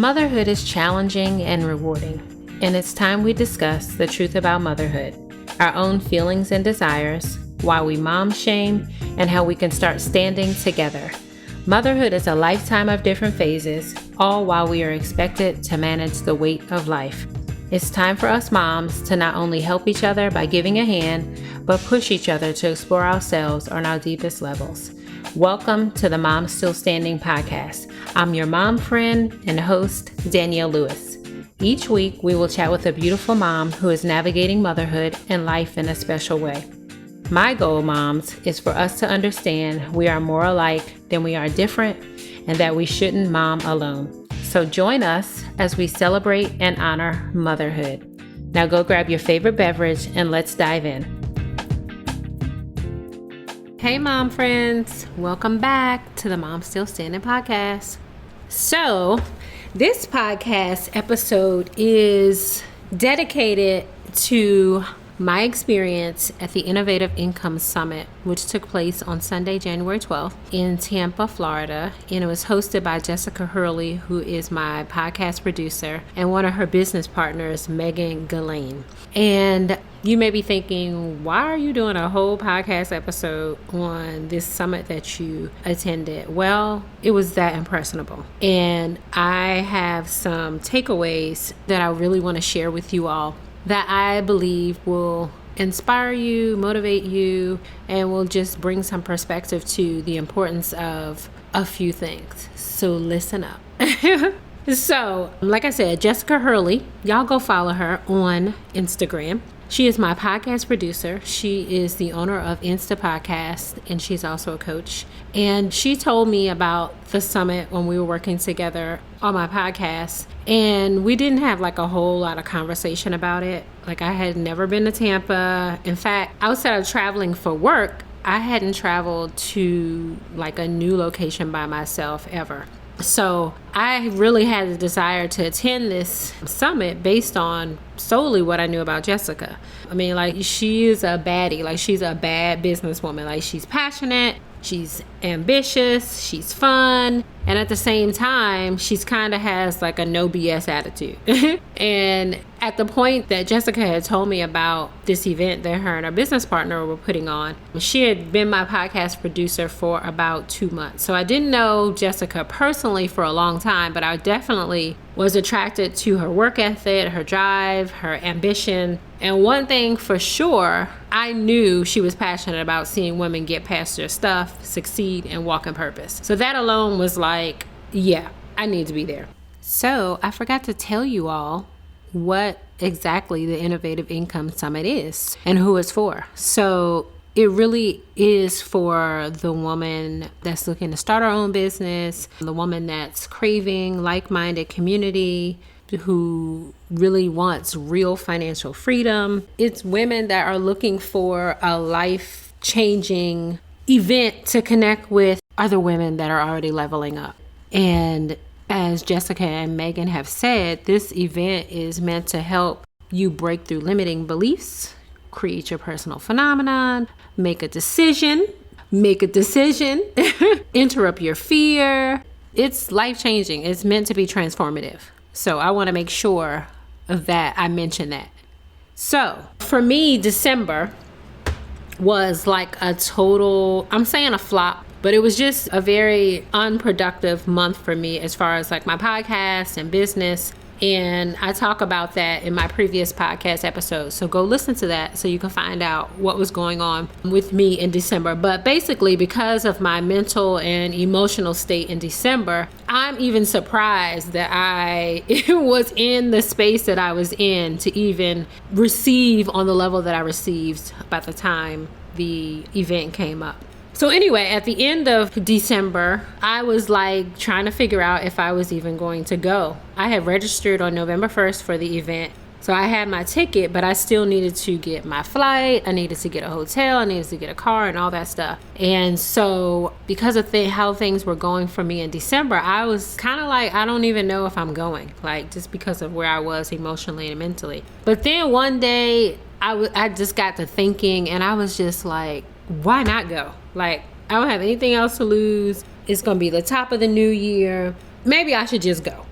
Motherhood is challenging and rewarding, and it's time we discuss the truth about motherhood, our own feelings and desires, why we mom shame, and how we can start standing together. Motherhood is a lifetime of different phases, all while we are expected to manage the weight of life. It's time for us moms to not only help each other by giving a hand, but push each other to explore ourselves on our deepest levels. Welcome to the Mom Still Standing podcast. I'm your mom friend and host, Danielle Lewis. Each week, we will chat with a beautiful mom who is navigating motherhood and life in a special way. My goal, moms, is for us to understand we are more alike than we are different and that we shouldn't mom alone. So join us as we celebrate and honor motherhood. Now go grab your favorite beverage and let's dive in. Hey mom friends, welcome back to the Mom Still Standing podcast. So this podcast episode is dedicated to my experience at the Innovative Income Summit, which took place on Sunday, January 12th in Tampa, Florida. And it was hosted by Jessica Hurley, who is my podcast producer, and one of her business partners, Megan Ghislaine. And you may be thinking, why are you doing a whole podcast episode on this summit that you attended? Well, it was that impressionable. And I have some takeaways that I really want to share with you all that I believe will inspire you, motivate you, and will just bring some perspective to the importance of a few things. So listen up. So, like I said, Jessica Hurley, y'all go follow her on Instagram. She is my podcast producer. She is the owner of Insta Podcast, and she's also a coach. And she told me about the summit when we were working together on my podcast. And we didn't have like a whole lot of conversation about it. Like, I had never been to Tampa. In fact, outside of traveling for work, I hadn't traveled to like a new location by myself ever. So I really had the desire to attend this summit based on solely what I knew about Jessica. I mean, like, she is a baddie. Like, she's a bad businesswoman. Like, she's passionate, she's ambitious, she's fun, and at the same time, she's kind of has like a no BS attitude. And at the point that Jessica had told me about this event that her and her business partner were putting on, she had been my podcast producer for about 2 months. So I didn't know Jessica personally for a long time, but I definitely was attracted to her work ethic, her drive, her ambition. And one thing for sure, I knew she was passionate about seeing women get past their stuff, succeed, and walk in purpose. So that alone was like, yeah, I need to be there. So I forgot to tell you all what exactly the Innovative Income Summit is and who it's for. So it really is for the woman that's looking to start her own business, the woman that's craving like-minded community, who really wants real financial freedom. It's women that are looking for a life-changing event to connect with other women that are already leveling up. And as Jessica and Megan have said, this event is meant to help you break through limiting beliefs, create your personal phenomenon, make a decision, interrupt your fear. It's life-changing. It's meant to be transformative. So I want to make sure that I mention that. So for me, December was like a total, I'm saying a flop, but it was just a very unproductive month for me as far as like my podcast and business. And I talk about that in my previous podcast episode. So go listen to that so you can find out what was going on with me in December. But basically, because of my mental and emotional state in December, I'm even surprised that I was in the space that I was in to even receive on the level that I received by the time the event came up. So anyway, at the end of December, I was like trying to figure out if I was even going to go. I had registered on November 1st for the event. So I had my ticket, but I still needed to get my flight. I needed to get a hotel. I needed to get a car and all that stuff. And so because of how things were going for me in December, I was kind of like, I don't even know if I'm going, like just because of where I was emotionally and mentally. But then one day I just got to thinking and I was just like, why not go? Like, I don't have anything else to lose. It's going to be the top of the new year. Maybe I should just go.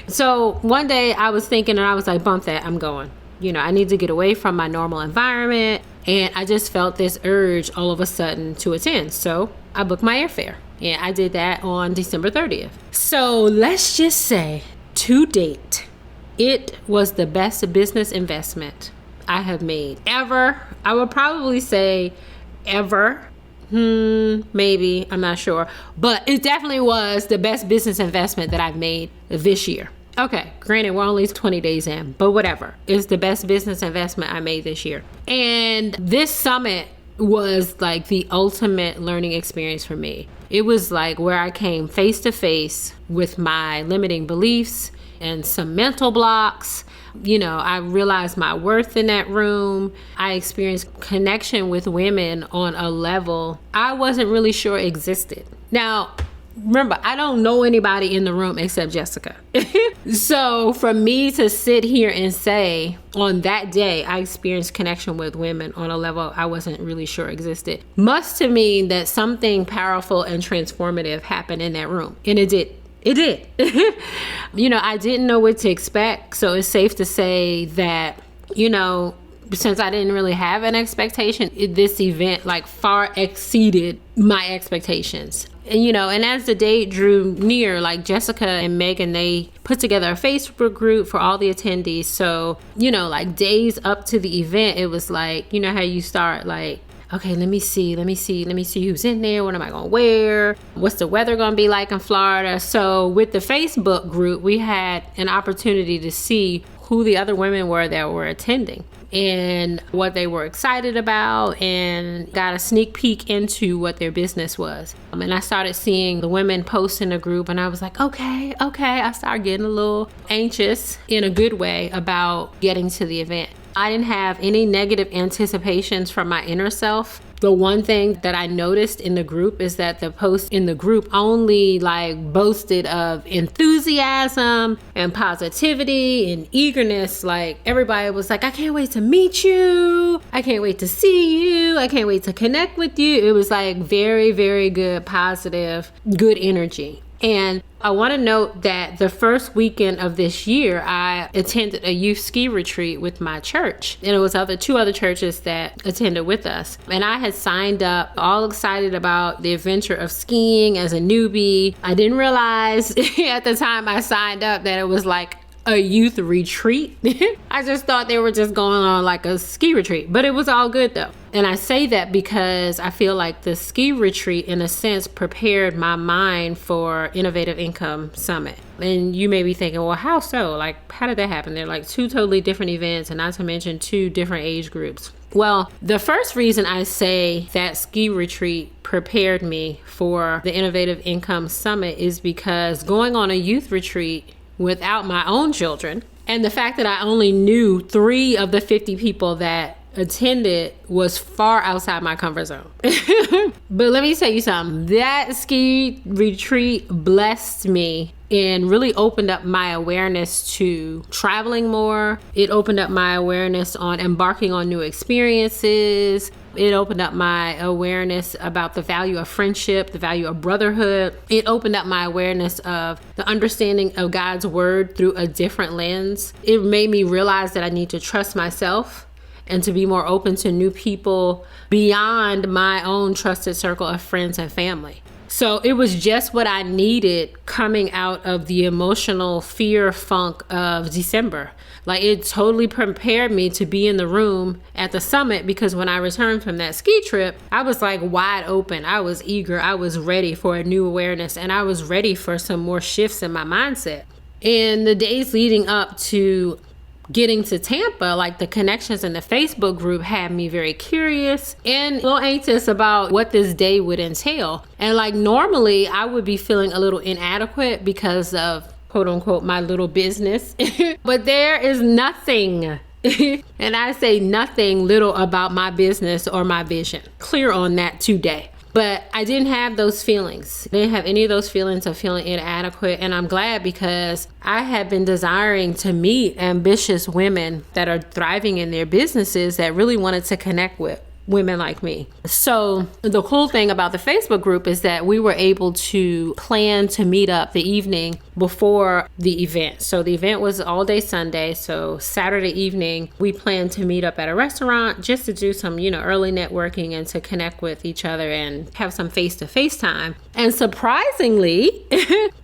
So one day I was thinking, and I was like, bump that, I'm going. I need to get away from my normal environment. And I just felt this urge all of a sudden to attend. So I booked my airfare. And I did that on December 30th. So let's just say, to date, it was the best business investment I have made ever. I would probably say ever. Maybe, I'm not sure. But it definitely was the best business investment that I've made this year. Okay, granted, we're only 20 days in, but whatever. It's the best business investment I made this year. And this summit was like the ultimate learning experience for me. It was like where I came face to face with my limiting beliefs and some mental blocks. I realized my worth in that room. I experienced connection with women on a level I wasn't really sure existed. Now, remember, I don't know anybody in the room except Jessica. So for me to sit here and say on that day, I experienced connection with women on a level I wasn't really sure existed, must to mean that something powerful and transformative happened in that room. And it did. It did. I didn't know what to expect. So it's safe to say that, since I didn't really have an expectation, this event far exceeded my expectations. And as the date drew near, Jessica and Megan, they put together a Facebook group for all the attendees. So, days up to the event, it was how you start okay, let me see who's in there. What am I going to wear? What's the weather going to be like in Florida? So with the Facebook group, we had an opportunity to see who the other women were that were attending and what they were excited about, and got a sneak peek into what their business was. And I started seeing the women post in the group, and I was like, okay. I started getting a little anxious in a good way about getting to the event. I didn't have any negative anticipations from my inner self. The one thing that I noticed in the group is that the posts in the group only boasted of enthusiasm and positivity and eagerness. Everybody was like, I can't wait to meet you. I can't wait to see you. I can't wait to connect with you. It was very, very good, positive, good energy. And I want to note that the first weekend of this year, I attended a youth ski retreat with my church. And it was two other churches that attended with us. And I had signed up, all excited about the adventure of skiing as a newbie. I didn't realize at the time I signed up that it was a youth retreat. I just thought they were just going on a ski retreat, but it was all good though. And I say that because I feel like the ski retreat in a sense prepared my mind for Innovative Income Summit. And you may be thinking, well, how so? How did that happen? They're two totally different events, and not to mention 2 different age groups. Well, the first reason I say that ski retreat prepared me for the Innovative Income Summit is because going on a youth retreat without my own children, and the fact that I only knew 3 of the 50 people that attended was far outside my comfort zone. But let me tell you something, that ski retreat blessed me and really opened up my awareness to traveling more. It opened up my awareness on embarking on new experiences. It opened up my awareness about the value of friendship, the value of brotherhood. It opened up my awareness of the understanding of God's word through a different lens. It made me realize that I need to trust myself and to be more open to new people beyond my own trusted circle of friends and family. So it was just what I needed coming out of the emotional fear funk of December. It totally prepared me to be in the room at the summit, because when I returned from that ski trip, I was wide open. I was eager. I was ready for a new awareness, and I was ready for some more shifts in my mindset. In the days leading up to getting to Tampa, the connections in the Facebook group had me very curious and a little anxious about what this day would entail. And normally I would be feeling a little inadequate because of quote unquote my little business. But there is nothing, and I say nothing little about my business or my vision. Clear on that today. But I didn't have those feelings. I didn't have any of those feelings of feeling inadequate. And I'm glad, because I had been desiring to meet ambitious women that are thriving in their businesses that really wanted to connect with women like me. So the cool thing about the Facebook group is that we were able to plan to meet up the evening before the event. So the event was all day Sunday. So Saturday evening, we planned to meet up at a restaurant just to do some, early networking and to connect with each other and have some face-to-face time. And surprisingly,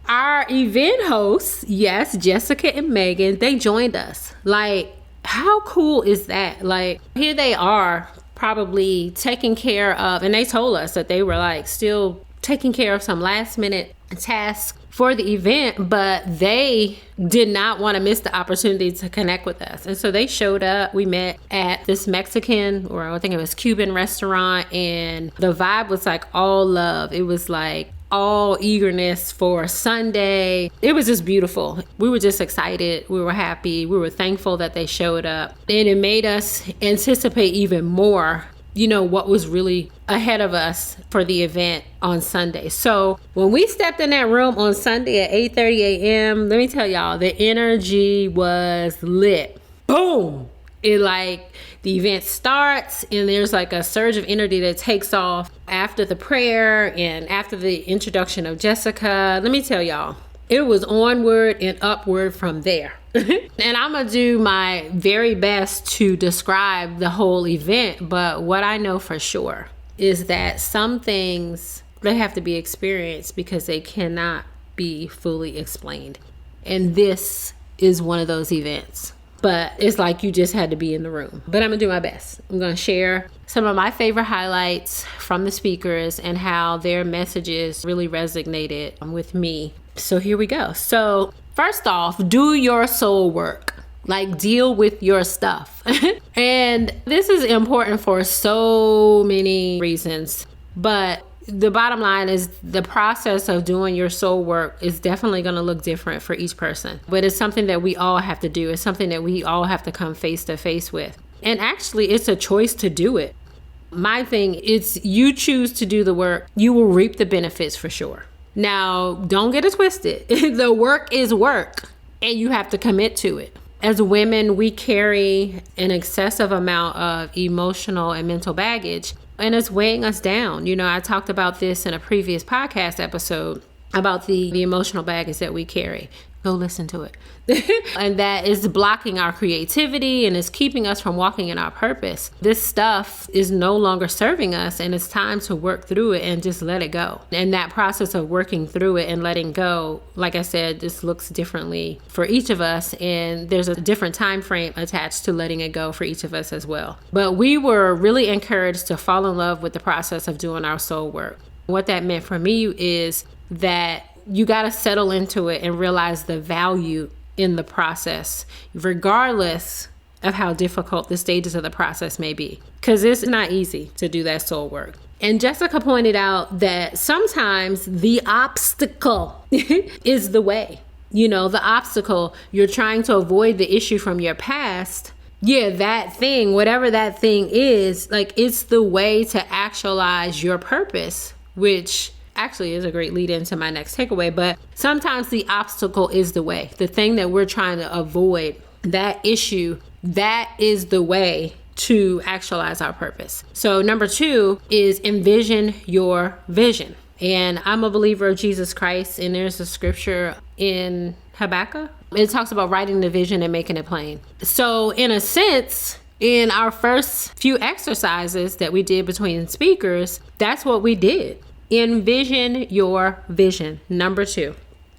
our event hosts, yes, Jessica and Megan, they joined us. Like, how cool is that? Like, here they are probably taking care of, and they told us that they were like still taking care of some last minute tasks for the event, but they did not want to miss the opportunity to connect with us. And so they showed up. We met at this Mexican, or I think it was Cuban restaurant, and the vibe was like all love. It was like all eagerness for Sunday. It was just beautiful. We were just excited. We were happy. We were thankful that they showed up. And it made us anticipate even more, what was really ahead of us for the event on Sunday. So when we stepped in that room on Sunday at 8:30 a.m., let me tell y'all, the energy was lit. Boom! The event starts and there's like a surge of energy that takes off after the prayer and after the introduction of Jessica. Let me tell y'all, it was onward and upward from there. And I'm going to do my very best to describe the whole event. But what I know for sure is that some things, they have to be experienced because they cannot be fully explained. And this is one of those events. But it's like you just had to be in the room. But I'm going to do my best. I'm going to share some of my favorite highlights from the speakers and how their messages really resonated with me. So here we go. So first off, do your soul work. Like, deal with your stuff. And this is important for so many reasons. But the bottom line is the process of doing your soul work is definitely going to look different for each person. But it's something that we all have to do. It's something that we all have to come face to face with. And actually, it's a choice to do it. My thing, it's you choose to do the work, you will reap the benefits for sure. Now, don't get it twisted. The work is work and you have to commit to it. As women, we carry an excessive amount of emotional and mental baggage, and it's weighing us down. I talked about this in a previous podcast episode about the emotional baggage that we carry. Go listen to it. And that is blocking our creativity and is keeping us from walking in our purpose. This stuff is no longer serving us, and it's time to work through it and just let it go. And that process of working through it and letting go, like I said, just looks differently for each of us, and there's a different time frame attached to letting it go for each of us as well. But we were really encouraged to fall in love with the process of doing our soul work. What that meant for me is that you got to settle into it and realize the value in the process, regardless of how difficult the stages of the process may be, because it's not easy to do that soul work. And Jessica pointed out that sometimes the obstacle is the way. The obstacle, you're trying to avoid the issue from your past. Yeah, that thing, whatever that thing is, it's the way to actualize your purpose, which actually is a great lead into my next takeaway. But sometimes the obstacle is the way, the thing that we're trying to avoid, that issue, that is the way to actualize our purpose. So number 2 is envision your vision. And I'm a believer of Jesus Christ, and there's a scripture in Habakkuk. It talks about writing the vision and making it plain. So in a sense, in our first few exercises that we did between speakers, that's what we did. Envision your vision. Number 2.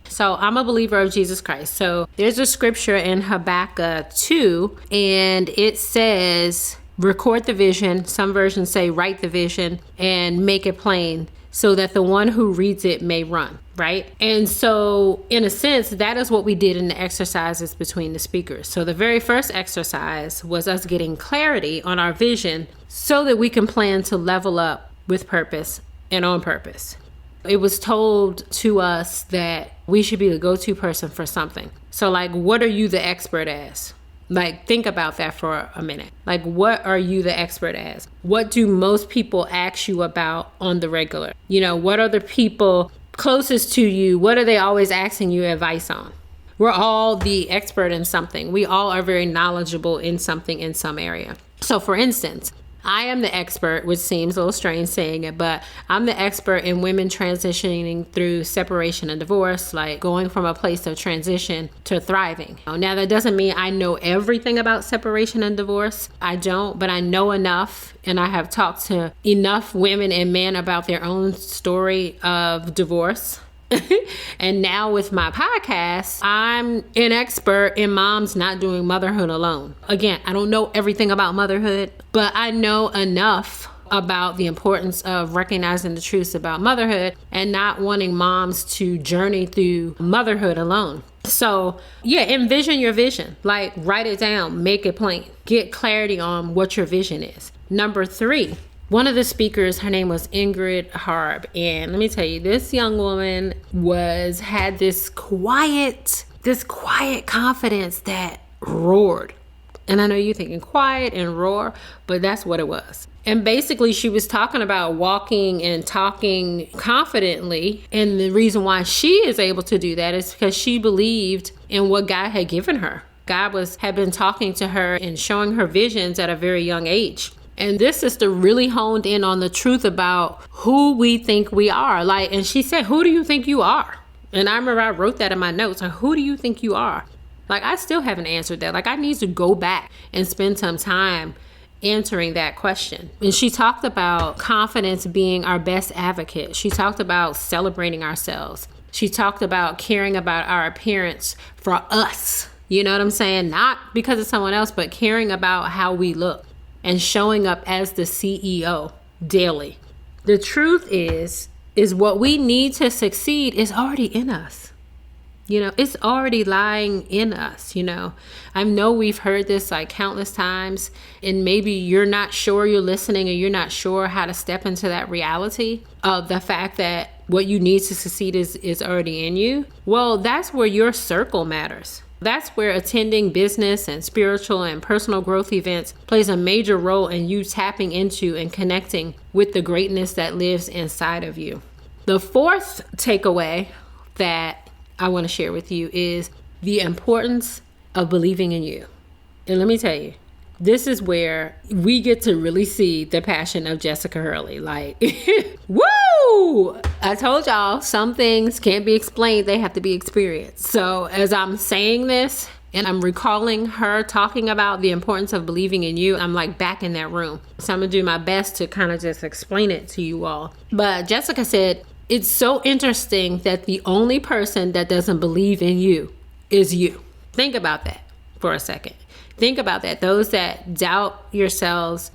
So I'm a believer of Jesus Christ. So there's a scripture in Habakkuk 2, and it says, record the vision. Some versions say write the vision and make it plain so that the one who reads it may run, right? And so in a sense, that is what we did in the exercises between the speakers. So the very first exercise was us getting clarity on our vision so that we can plan to level up with purpose and on purpose. It was told to us that we should be the go-to person for something. So what are you the expert as? Think about that for a minute. What are you the expert as? What do most people ask you about on the regular? What are the people closest to you? What are they always asking you advice on? We're all the expert in something. We all are very knowledgeable in something in some area. So for instance, I am the expert, which seems a little strange saying it, but I'm the expert in women transitioning through separation and divorce, like going from a place of transition to thriving. Now, that doesn't mean I know everything about separation and divorce. I don't, but I know enough, and I have talked to enough women and men about their own story of divorce. And now with my podcast, I'm an expert in moms not doing motherhood alone. Again, I don't know everything about motherhood, but I know enough about the importance of recognizing the truths about motherhood and not wanting moms to journey through motherhood alone. So yeah, envision your vision. Like, write it down, make it plain, get clarity on what your vision is. Number 3, one of the speakers, her name was Ingrid Harb. And let me tell you, this young woman had this quiet confidence that roared. And I know you're thinking quiet and roar, but that's what it was. And basically she was talking about walking and talking confidently. And the reason why she is able to do that is because she believed in what God had given her. God had been talking to her and showing her visions at a very young age. And this sister really honed in on the truth about who we think we are. And she said, who do you think you are? And I remember I wrote that in my notes. Like, who do you think you are? I still haven't answered that. I need to go back and spend some time answering that question. And she talked about confidence being our best advocate. She talked about celebrating ourselves. She talked about caring about our appearance for us. You know what I'm saying? Not because of someone else, but caring about how we look. And showing up as the CEO daily. The truth is what we need to succeed is already in us. It's already lying in us. I know we've heard this countless times, and maybe you're not sure you're listening, or you're not sure how to step into that reality of the fact that what you need to succeed is already in you. Well, that's where your circle matters. That's where attending business and spiritual and personal growth events plays a major role in you tapping into and connecting with the greatness that lives inside of you. The 4th takeaway that I want to share with you is the importance of believing in you. And let me tell you, this is where we get to really see the passion of Jessica Hurley. Woo! I told y'all, some things can't be explained, they have to be experienced. So as I'm saying this and I'm recalling her talking about the importance of believing in you, I'm back in that room. So I'm gonna do my best to kind of just explain it to you all. But Jessica said, it's so interesting that the only person that doesn't believe in you is you. Think about that for a second. Think about that. Those that doubt yourselves,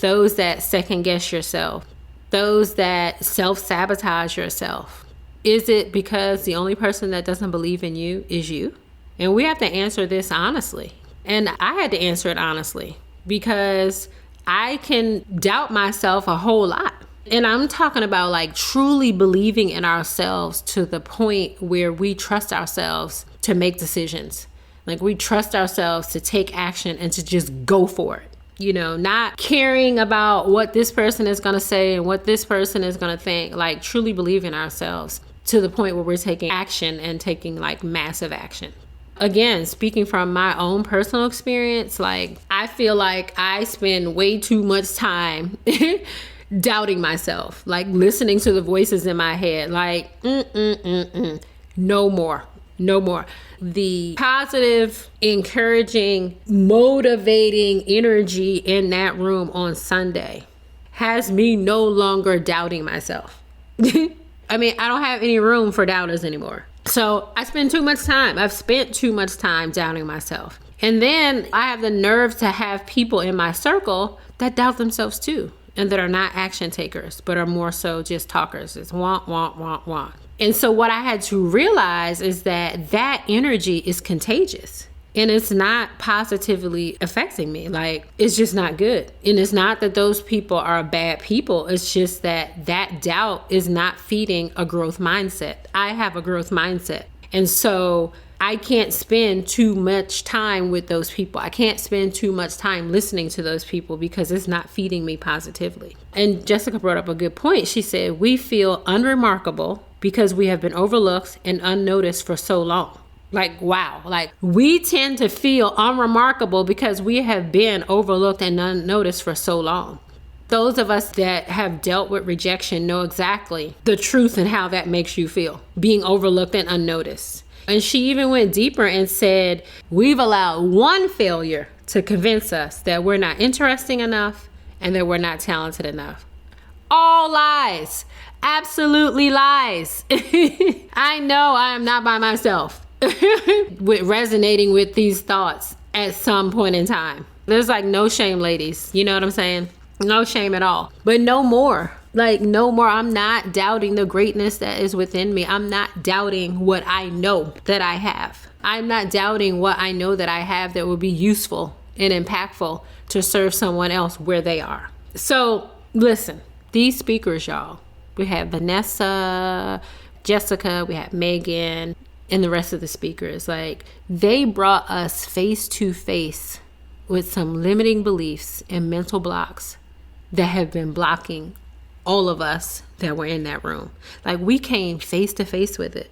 those that second guess yourself, those that self-sabotage yourself. Is it because the only person that doesn't believe in you is you? And we have to answer this honestly. And I had to answer it honestly because I can doubt myself a whole lot. And I'm talking about truly believing in ourselves to the point where we trust ourselves to make decisions. We trust ourselves to take action and to just go for it. Not caring about what this person is going to say and what this person is going to think. Truly believe in ourselves to the point where we're taking action and taking massive action. Again, speaking from my own personal experience, I feel like I spend way too much time doubting myself, listening to the voices in my head, no more. The positive, encouraging, motivating energy in that room on Sunday has me no longer doubting myself. I don't have any room for doubters anymore. So I spend too much time. I've spent too much time doubting myself. And then I have the nerve to have people in my circle that doubt themselves too, and that are not action takers, but are more so just talkers. It's want. And so what I had to realize is that energy is contagious, and it's not positively affecting me. It's just not good. And it's not that those people are bad people. It's just that doubt is not feeding a growth mindset. I have a growth mindset. And so I can't spend too much time with those people. I can't spend too much time listening to those people because it's not feeding me positively. And Jessica brought up a good point. She said, we feel unremarkable because we have been overlooked and unnoticed for so long. Wow. We tend to feel unremarkable because we have been overlooked and unnoticed for so long. Those of us that have dealt with rejection know exactly the truth and how that makes you feel, being overlooked and unnoticed. And she even went deeper and said, we've allowed one failure to convince us that we're not interesting enough and that we're not talented enough. All lies. Absolutely lies. I know I am not by myself with resonating with these thoughts at some point in time. There's like no shame, ladies. You know what I'm saying? No shame at all. But no more. Like no more. I'm not doubting the greatness that is within me. I'm not doubting what I know that I have. I'm not doubting what I know that I have that will be useful and impactful to serve someone else where they are. So listen, these speakers, y'all, we have Vanessa, Jessica, we have Megan, and the rest of the speakers. Like, they brought us face to face with some limiting beliefs and mental blocks that have been blocking all of us that were in that room. Like, we came face to face with it.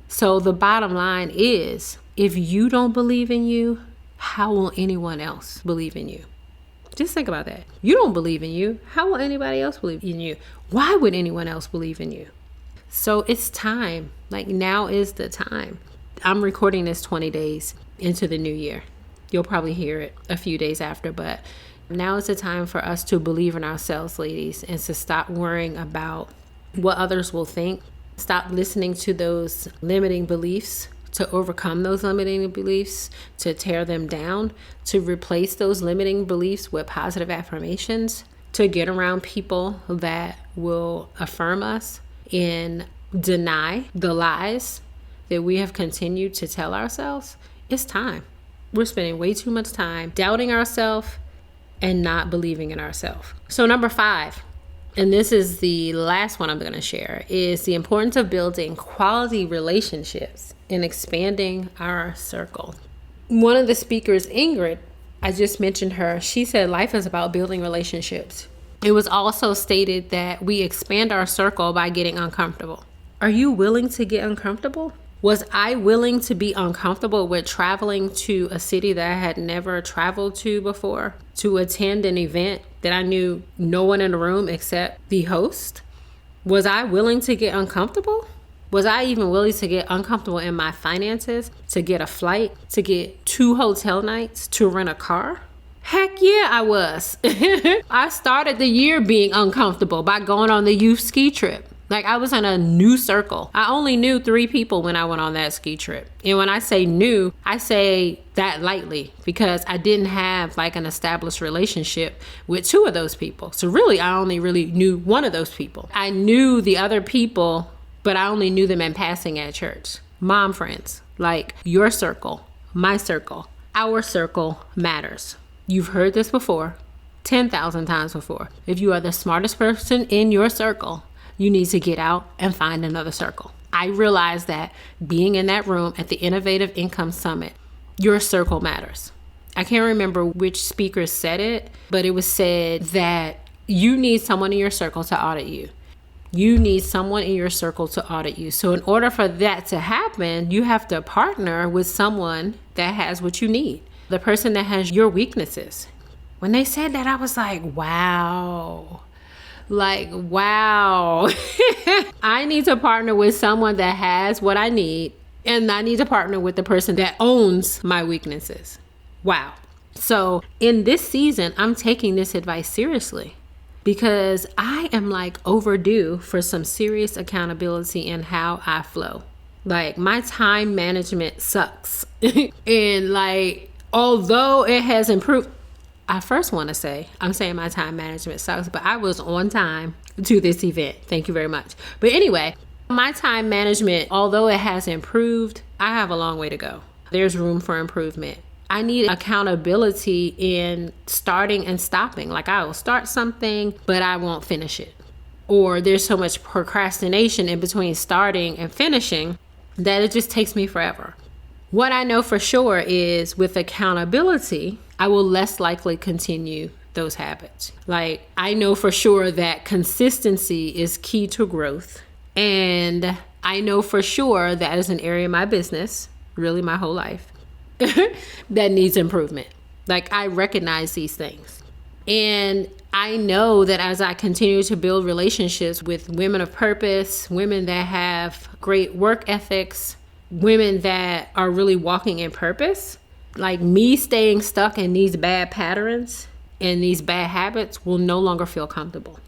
So the bottom line is, if you don't believe in you, how will anyone else believe in you? Just think about that. You don't believe in you. How will anybody else believe in you? Why would anyone else believe in you? So it's time. Like, now is the time. I'm recording this 20 days into the new year. You'll probably hear it a few days after, but now is the time for us to believe in ourselves, ladies, and to stop worrying about what others will think. Stop listening to those limiting beliefs, to overcome those limiting beliefs, to tear them down, to replace those limiting beliefs with positive affirmations, to get around people that will affirm us and deny the lies that we have continued to tell ourselves. It's time. We're spending way too much time doubting ourselves and not believing in ourselves. So number 5, and this is the last one I'm going to share, is the importance of building quality relationships and expanding our circle. One of the speakers, Ingrid, I just mentioned her, she said life is about building relationships. It was also stated that we expand our circle by getting uncomfortable. Are you willing to get uncomfortable? Was I willing to be uncomfortable with traveling to a city that I had never traveled to before, to attend an event that I knew no one in the room except the host? Was I willing to get uncomfortable? Was I even willing to get uncomfortable in my finances, to get a flight, to get 2 hotel nights, to rent a car? Heck yeah, I was. I started the year being uncomfortable by going on the youth ski trip. Like, I was in a new circle. I only knew 3 people when I went on that ski trip. And when I say new, I say that lightly because I didn't have like an established relationship with 2 of those people. So really, I only really knew 1 of those people. I knew the other people, but I only knew them in passing at church. Mom friends, like your circle, my circle, our circle matters. You've heard this before, 10,000 times before. If you are the smartest person in your circle, you need to get out and find another circle. I realized that being in that room at the Innovative Income Summit, your circle matters. I can't remember which speaker said it, but it was said that you need someone in your circle to audit you. You need someone in your circle to audit you. So in order for that to happen, you have to partner with someone that has what you need, the person that has your weaknesses. When they said that, I was like, wow. Like, wow. I need to partner with someone that has what I need, and I need to partner with the person that owns my weaknesses. Wow. So in this season, I'm taking this advice seriously because I am like overdue for some serious accountability in how I flow. Like, my time management sucks. And like, although it has improved, I first want to say, I'm saying my time management sucks, but I was on time to this event. Thank you very much. But anyway, my time management, although it has improved, I have a long way to go. There's room for improvement. I need accountability in starting and stopping. Like, I will start something, but I won't finish it. Or there's so much procrastination in between starting and finishing that it just takes me forever. What I know for sure is with accountability, I will less likely continue those habits. Like, I know for sure that consistency is key to growth. And I know for sure that is an area of my business, really my whole life, that needs improvement. Like, I recognize these things. And I know that as I continue to build relationships with women of purpose, women that have great work ethics, women that are really walking in purpose, like me staying stuck in these bad patterns and these bad habits will no longer feel comfortable.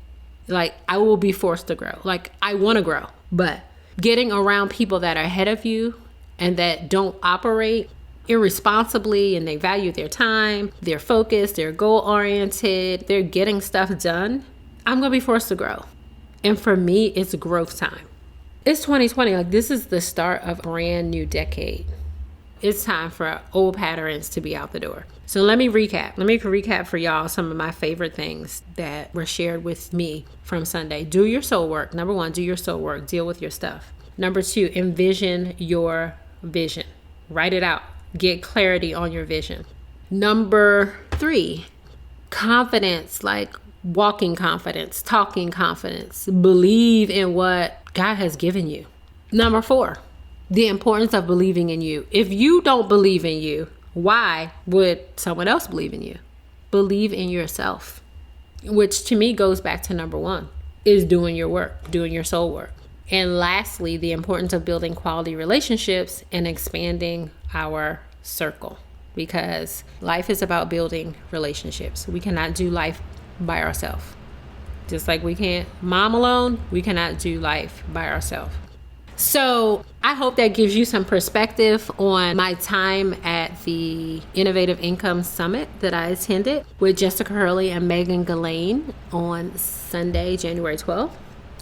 Like I will be forced to grow. Like I want to grow, but getting around people that are ahead of you and that don't operate irresponsibly and they value their time, they're focused, they're goal oriented, they're getting stuff done, I'm going to be forced to grow. And for me, it's growth time. It's 2020. Like this is the start of a brand new decade. It's time for old patterns to be out the door. So let me recap. Let me recap for y'all some of my favorite things that were shared with me from Sunday. Do your soul work. Number 1, do your soul work. Deal with your stuff. Number 2, envision your vision. Write it out. Get clarity on your vision. Number 3, confidence, like walking confidence, talking confidence. Believe in what God has given you. Number 4, the importance of believing in you. If you don't believe in you, why would someone else believe in you? Believe in yourself, which to me goes back to number 1, is doing your work, doing your soul work. And lastly, the importance of building quality relationships and expanding our circle, because life is about building relationships. We cannot do life by ourselves. Just like we can't mom alone, we cannot do life by ourselves. So I hope that gives you some perspective on my time at the Innovative Income Summit that I attended with Jessica Hurley and Megan Ghislaine on Sunday, January 12th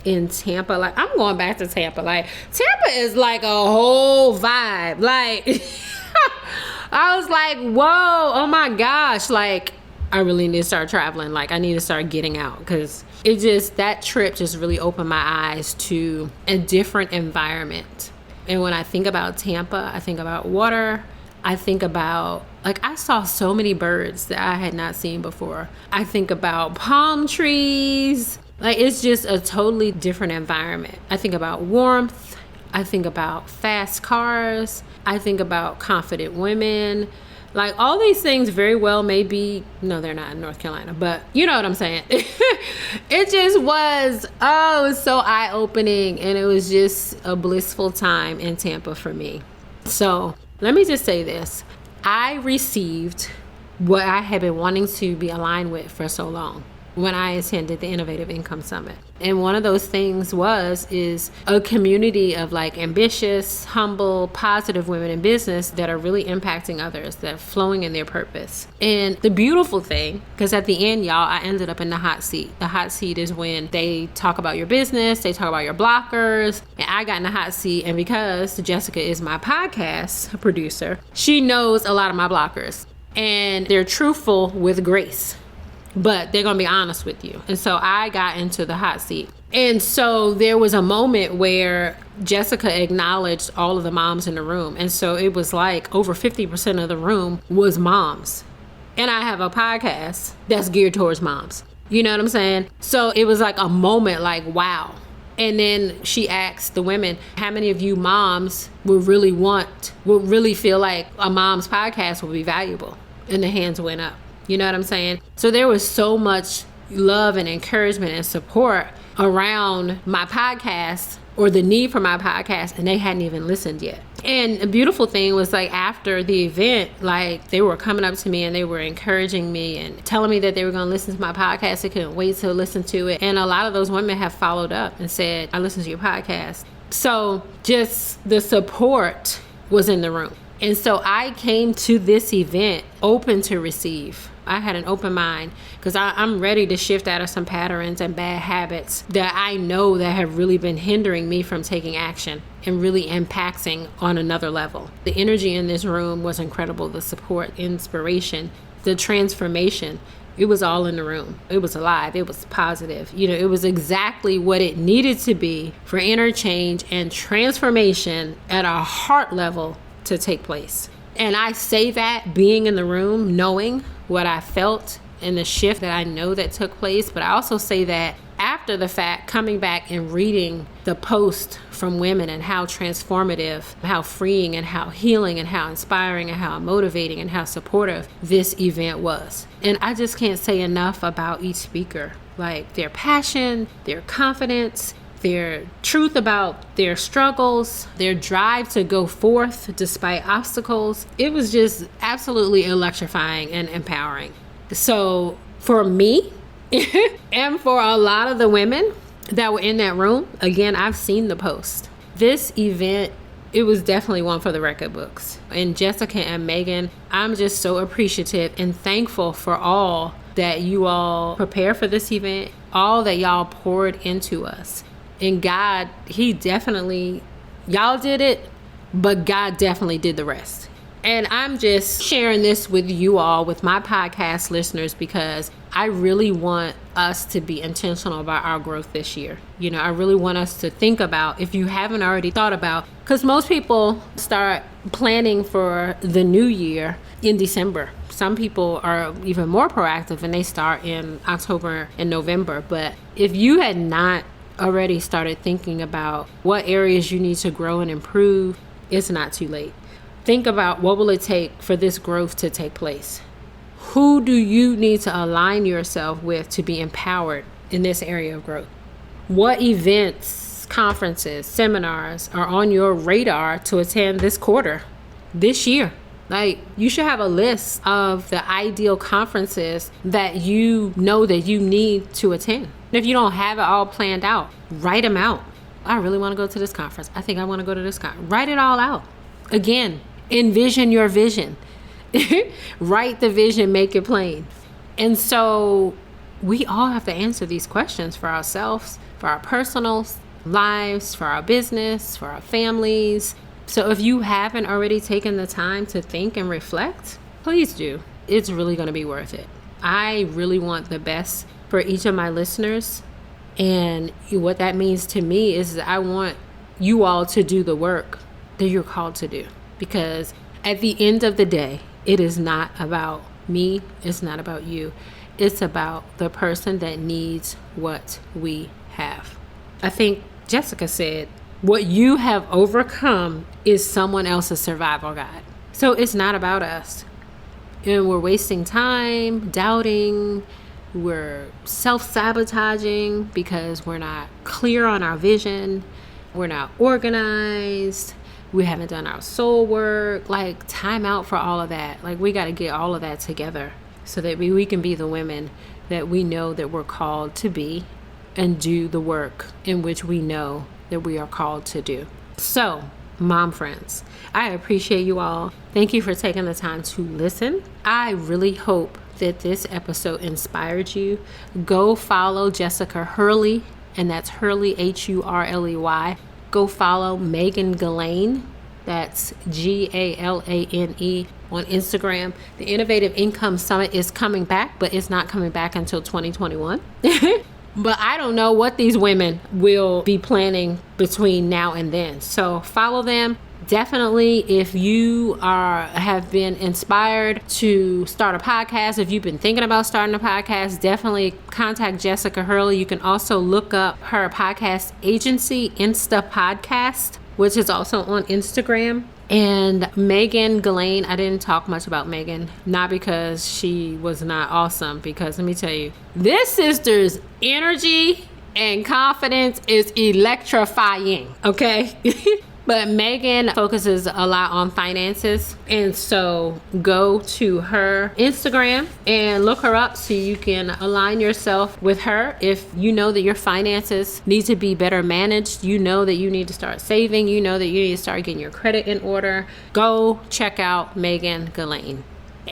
in Tampa. Like I'm going back to Tampa. Like Tampa is like a whole vibe. Like I was like, whoa, oh my gosh. Like I really need to start traveling. Like I need to start getting out because that trip just really opened my eyes to a different environment. And when I think about Tampa, I think about water. I think about, like, I saw so many birds that I had not seen before. I think about palm trees. Like, it's just a totally different environment. I think about warmth. I think about fast cars. I think about confident women. Like all these things very well may be, no, they're not in North Carolina, but you know what I'm saying? It just was, it was so eye-opening, and it was just a blissful time in Tampa for me. So let me just say this. I received what I had been wanting to be aligned with for so long when I attended the Innovative Income Summit. And one of those things is a community of like ambitious, humble, positive women in business that are really impacting others, that are flowing in their purpose. And the beautiful thing, because at the end, y'all, I ended up in the hot seat. The hot seat is when they talk about your business, they talk about your blockers, and I got in the hot seat. And because Jessica is my podcast producer, she knows a lot of my blockers, and they're truthful with grace. But they're going to be honest with you. And so I got into the hot seat. And so there was a moment where Jessica acknowledged all of the moms in the room. And so it was like over 50% of the room was moms. And I have a podcast that's geared towards moms. You know what I'm saying? So it was like a moment like, wow. And then she asked the women, how many of you moms would really feel like a mom's podcast would be valuable? And the hands went up. You know what I'm saying? So there was so much love and encouragement and support around my podcast or the need for my podcast, and they hadn't even listened yet. And the beautiful thing was, like, after the event, like, they were coming up to me and they were encouraging me and telling me that they were going to listen to my podcast. They couldn't wait to listen to it. And a lot of those women have followed up and said, I listened to your podcast. So just the support was in the room. And so I came to this event open to receive. I had an open mind because I'm ready to shift out of some patterns and bad habits that I know that have really been hindering me from taking action and really impacting on another level. The energy in this room was incredible. The support, inspiration, the transformation, it was all in the room. It was alive. It was positive. You know, it was exactly what it needed to be for inner change and transformation at a heart level to take place. And I say that being in the room, knowing what I felt and the shift that I know that took place. But I also say that after after the fact, coming back and reading the post from women and how transformative, how freeing and how healing and how inspiring and how motivating and how supportive this event was. And I just can't say enough about each speaker, like their passion, their confidence, their truth about their struggles, their drive to go forth despite obstacles. It was just absolutely electrifying and empowering. So for me, and for a lot of the women that were in that room, again, I've seen the post. This event, it was definitely one for the record books. And Jessica and Megan, I'm just so appreciative and thankful for all that you all prepared for this event, all that y'all poured into us. And God, He definitely, y'all did it, but God definitely did the rest. And I'm just sharing this with you all, with my podcast listeners, because I really want us to be intentional about our growth this year. You know, I really want us to think about, if you haven't already thought about, because most people start planning for the new year in December. Some people are even more proactive and they start in October and November. But if you had not already started thinking about what areas you need to grow and improve, it's not too late. Think about, what will it take for this growth to take place? Who do you need to align yourself with to be empowered in this area of growth? What events, conferences, seminars are on your radar to attend this quarter, this year? Like, you should have a list of the ideal conferences that you know that you need to attend. If you don't have it all planned out, write them out. I really want to go to this conference. I think I want to go to this conference. Write it all out. Again, envision your vision. Write the vision, make it plain. And so we all have to answer these questions for ourselves, for our personal lives, for our business, for our families. So if you haven't already taken the time to think and reflect, please do. It's really going to be worth it. I really want the best for each of my listeners. And what that means to me is that I want you all to do the work that you're called to do. Because at the end of the day, it is not about me. It's not about you. It's about the person that needs what we have. I think Jessica said, what you have overcome is someone else's survival guide. So it's not about us. And we're wasting time, doubting, we're self-sabotaging because we're not clear on our vision. We're not organized. We haven't done our soul work. Like, time out for all of that. Like, we got to get all of that together so that we can be the women that we know that we're called to be and do the work in which we know that we are called to do. So, mom friends, I appreciate you all. Thank you for taking the time to listen. I really hope that this episode inspired you. Go follow Jessica Hurley, and that's Hurley, Hurley. Go follow Megan Galane, that's Galane, on Instagram. The Innovative Income Summit is coming back, but it's not coming back until 2021. But I don't know what these women will be planning between now and then. So follow them. Definitely, if you have been inspired to start a podcast, if you've been thinking about starting a podcast, definitely contact Jessica Hurley. You can also look up her podcast agency, Insta Podcast, which is also on Instagram. And Megan Galane, I didn't talk much about Megan, not because she was not awesome, because let me tell you, this sister's energy and confidence is electrifying, okay? But Megan focuses a lot on finances. And so go to her Instagram and look her up so you can align yourself with her. If you know that your finances need to be better managed, you know that you need to start saving, you know that you need to start getting your credit in order, go check out Megan Galane.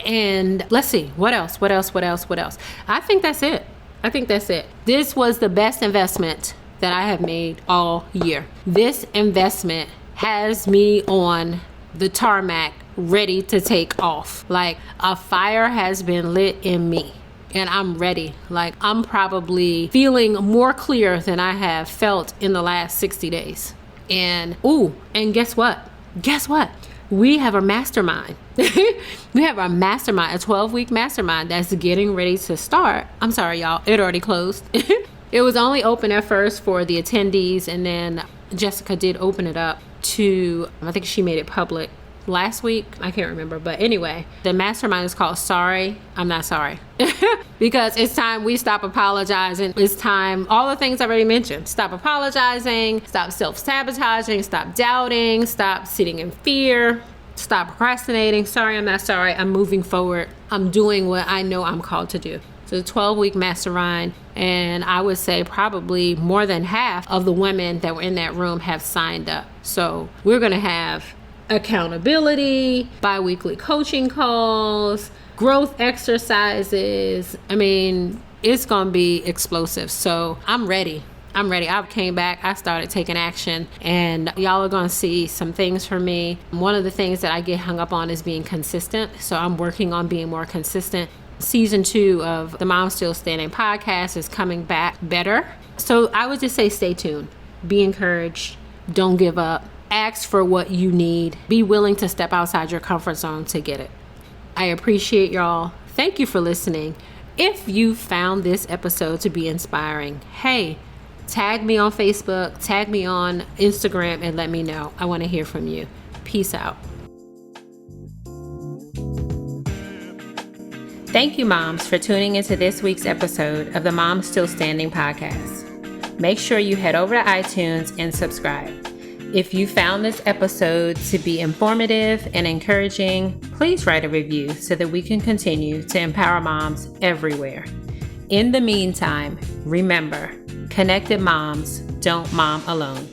And let's see, what else? I think that's it. This was the best investment that I have made all year. This investment has me on the tarmac ready to take off. Like, a fire has been lit in me and I'm ready. Like, I'm probably feeling more clear than I have felt in the last 60 days. And guess what? We have a mastermind. We have a mastermind, a 12-week mastermind that's getting ready to start. I'm sorry, y'all. It already closed. It was only open at first for the attendees, and then Jessica did open it up to, I think she made it public last week. I can't remember. But anyway, the mastermind is called Sorry, I'm Not Sorry. Because it's time we stop apologizing. It's time, all the things I already mentioned. Stop apologizing, stop self-sabotaging, stop doubting, stop sitting in fear, stop procrastinating. Sorry, I'm not sorry. I'm moving forward. I'm doing what I know I'm called to do. It's a 12-week mastermind, and I would say probably more than half of the women that were in that room have signed up. So we're going to have accountability, bi-weekly coaching calls, growth exercises. I mean, it's going to be explosive. So I'm ready. I came back, I started taking action, and y'all are going to see some things from me. One of the things that I get hung up on is being consistent. So I'm working on being more consistent. Season 2 of the Mom Still Standing podcast is coming back better. So I would just say stay tuned. Be encouraged. Don't give up. Ask for what you need. Be willing to step outside your comfort zone to get it. I appreciate y'all. Thank you for listening. If you found this episode to be inspiring, hey, tag me on Facebook, tag me on Instagram, and let me know. I want to hear from you. Peace out. Thank you, moms, for tuning into this week's episode of the Mom Still Standing podcast. Make sure you head over to iTunes and subscribe. If you found this episode to be informative and encouraging, please write a review so that we can continue to empower moms everywhere. In the meantime, remember, connected moms don't mom alone.